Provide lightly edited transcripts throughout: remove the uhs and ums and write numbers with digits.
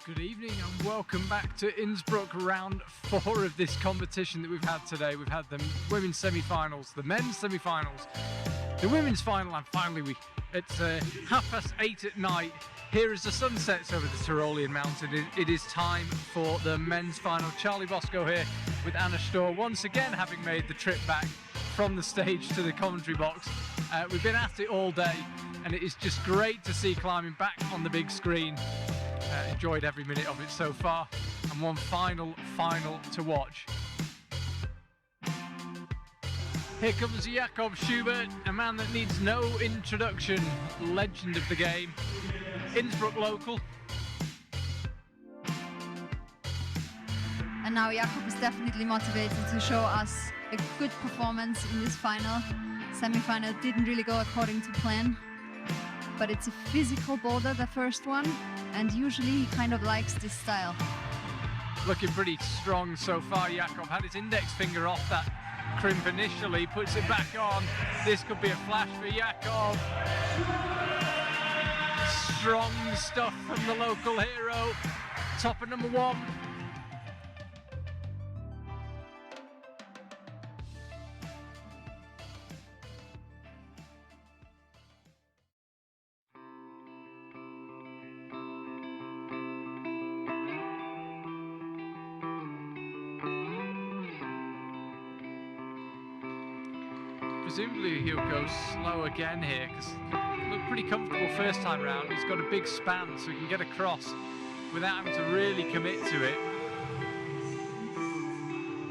Good evening and welcome back to Innsbruck, round 4 of this competition that we've had today. We've had the women's semi-finals, the men's semi-finals, the women's final, and finally it's 8:30 at night. Here as the sun sets over the Tyrolean mountain, it is time for the men's final. Charlie Boscoe here with Anna Stöhr, once again having made the trip back from the stage to the commentary box. We've been at it all day and it is just great to see climbing back on the big screen. Enjoyed every minute of it so far, and one final to watch. Here comes Jakob Schubert, a man that needs no introduction, legend of the game, Innsbruck local. And now Jakob is definitely motivated to show us a good performance in this final. Semi-final didn't really go according to plan, but it's a physical boulder, the first one. And usually he kind of likes this style. Looking pretty strong so far. Jakob had his index finger off that crimp initially, puts it back on. This could be a flash for Jakob. Strong stuff from the local hero. Top of number 1. Presumably he'll go slow again here because he looked pretty comfortable first time round. He's got a big span so he can get across without having to really commit to it.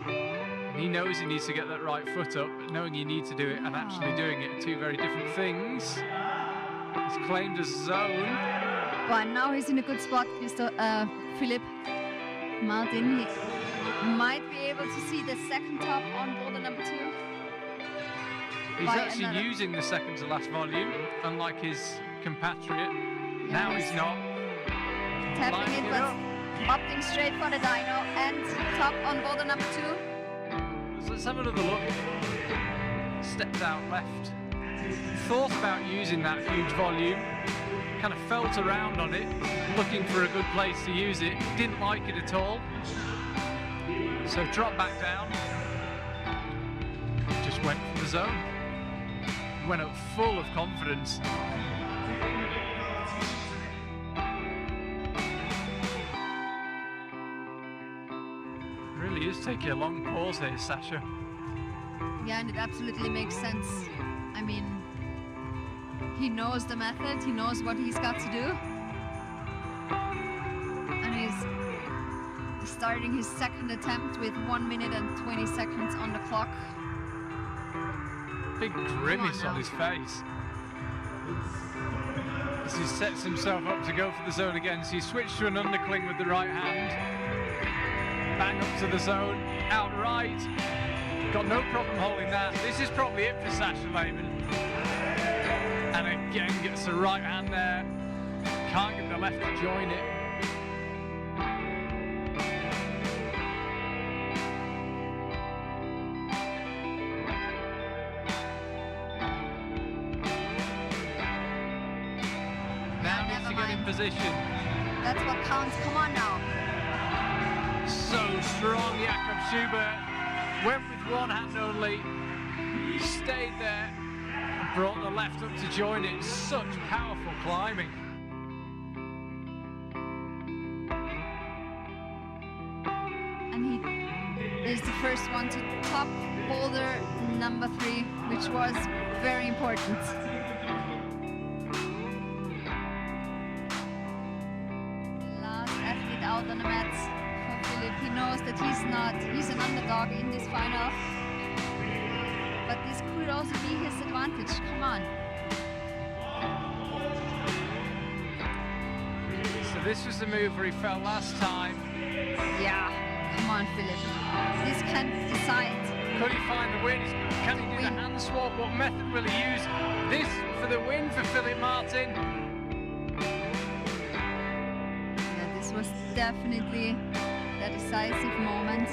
And he knows he needs to get that right foot up, but knowing you need to do it and actually doing it are two very different things. He's claimed a zone. But now he's in a good spot, Philip Martin. He might be able to see the second top on boulder number 2. He's actually using the second to last volume, unlike his compatriot. Yeah, now he's not. Tapping it, but opting straight for the dyno and top on boulder number 2. So let's have another look. Stepped out left. Thought about using that huge volume. Kind of felt around on it, looking for a good place to use it. Didn't like it at all. So dropped back down. Just went for the zone. Went up full of confidence. Really is taking a long pause here, Sasha. Yeah, and it absolutely makes sense. I mean, he knows the method, he knows what he's got to do. And he's starting his second attempt with 1 minute and 20 seconds on the clock. Big grimace on his face as he sets himself up to go for the zone again. So he switched to an undercling with the right hand, bang up to the zone, outright. Got no problem holding that. This is probably it for Sasha Lehman. And again gets the right hand there. Can't get the left to join it. Position. That's what counts. Come on now. So strong, Jakob Schubert. Went with one hand only. Stayed there. And brought the left up to join it. Such powerful climbing. And he is the first one to top boulder number 3, which was very important. Out on the mats for Philip. He knows that he's an underdog in this final. But this could also be his advantage. Come on. So this was the move where he fell last time. Yeah, come on Philip. This can decide. Could he find the win? Can he do the hand swap? What method will he use? This for the win for Philip Martin. Was definitely the decisive moment.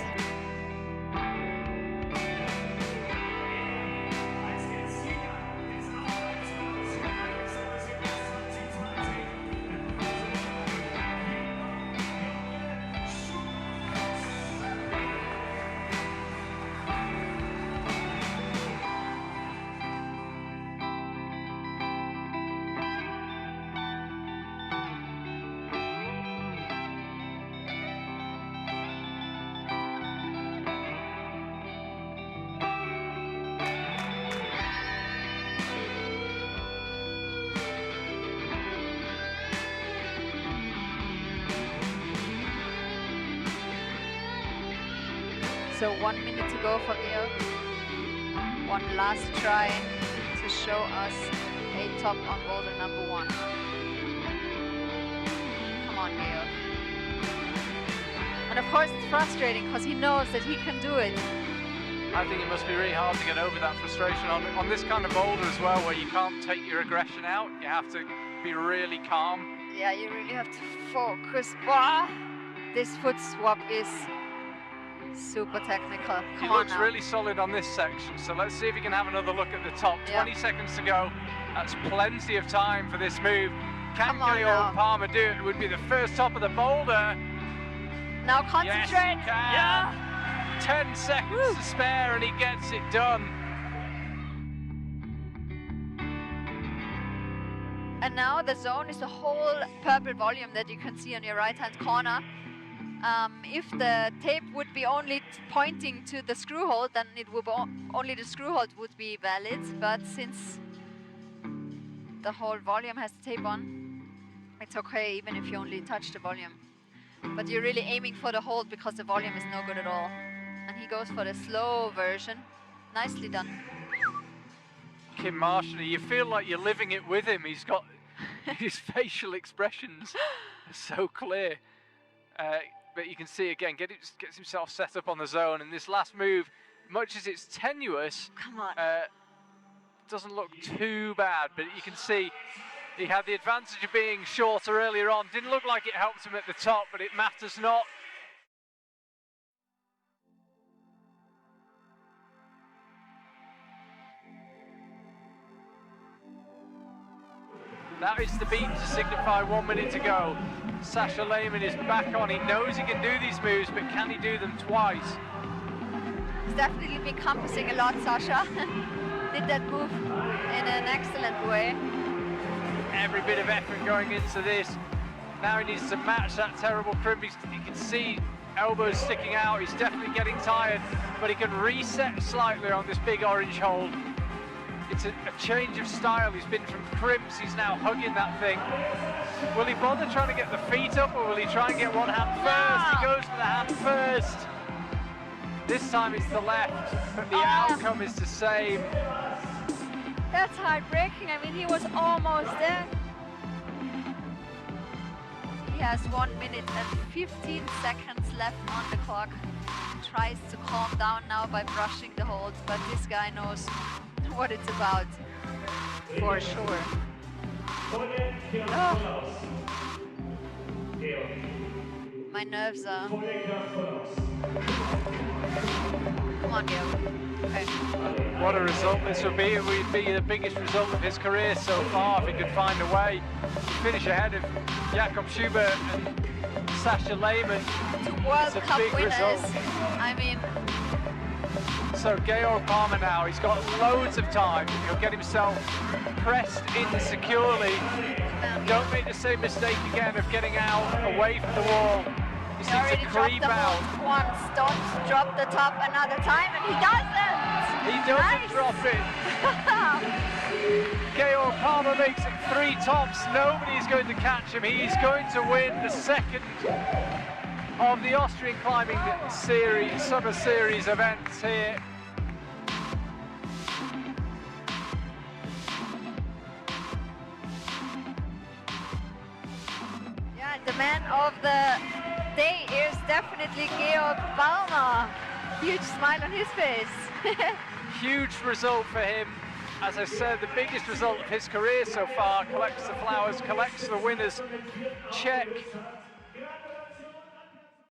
So 1 minute to go for Georg. One last try to show us a top on boulder number 1. Come on, Georg. And of course it's frustrating because he knows that he can do it. I think it must be really hard to get over that frustration on this kind of boulder as well, where you can't take your aggression out. You have to be really calm. Yeah, you really have to focus. Wow. This foot swap is super technical. He looks really solid on this section, so let's see if we can have another look at the top. 20 seconds to go. That's plenty of time for this move. Can Georg Palmer do it? It would be the first top of the boulder. Now concentrate. Yes, he can. Yeah. 10 seconds to spare and he gets it done. And now the zone is the whole purple volume that you can see on your right hand corner. If the tape would be only pointing to the screw hole, then it would only the screw hole would be valid. But since the whole volume has the tape on, it's okay even if you only touch the volume. But you're really aiming for the hold because the volume is no good at all. And he goes for the slow version. Nicely done. Kim Marshall, you feel like you're living it with him. He's got his facial expressions are so clear. But you can see again, gets himself set up on the zone. And this last move, much as it's tenuous, doesn't look too bad. But you can see he had the advantage of being shorter earlier on. Didn't look like it helped him at the top, but it matters not. That is the beat to signify 1 minute to go. Sasha Lehman is back on. He knows he can do these moves, but can he do them twice? He's definitely been compassing a lot, Sasha. Did that move in an excellent way. Every bit of effort going into this. Now he needs to match that terrible crimp. You can see elbows sticking out. He's definitely getting tired, but he can reset slightly on this big orange hold. It's a change of style. He's been from crimps, he's now hugging that thing. Will he bother trying to get the feet up, or will he try and get one hand first? He goes for the hand first. This time it's the left, but the outcome is the same. That's heartbreaking. I mean, he was almost there. He has 1 minute and 15 seconds left on the clock. He tries to calm down now by brushing the holds, but this guy knows what it's about, for sure. Oh. My nerves are... Come on, Georg. Okay. What a result this would be. It would be the biggest result of his career so far if he could find a way to finish ahead of Jakob Schubert and Sasha Lehman. Two World Cup winners. Result. I mean... So Georg Palmer now, he's got loads of time. He'll get himself pressed in securely. Don't make the same mistake again of getting out away from the wall. He seems to creep out. Once, don't drop the top another time, and he doesn't. He doesn't drop it. Georg Palmer makes it 3 tops. Nobody's going to catch him. He's going to win the second of the Austrian Climbing Series, Summer Series events here. Yeah, the man of the day is definitely Georg Palmer. Huge smile on his face. Huge result for him. As I said, the biggest result of his career so far. Collects the flowers, collects the winners. Check.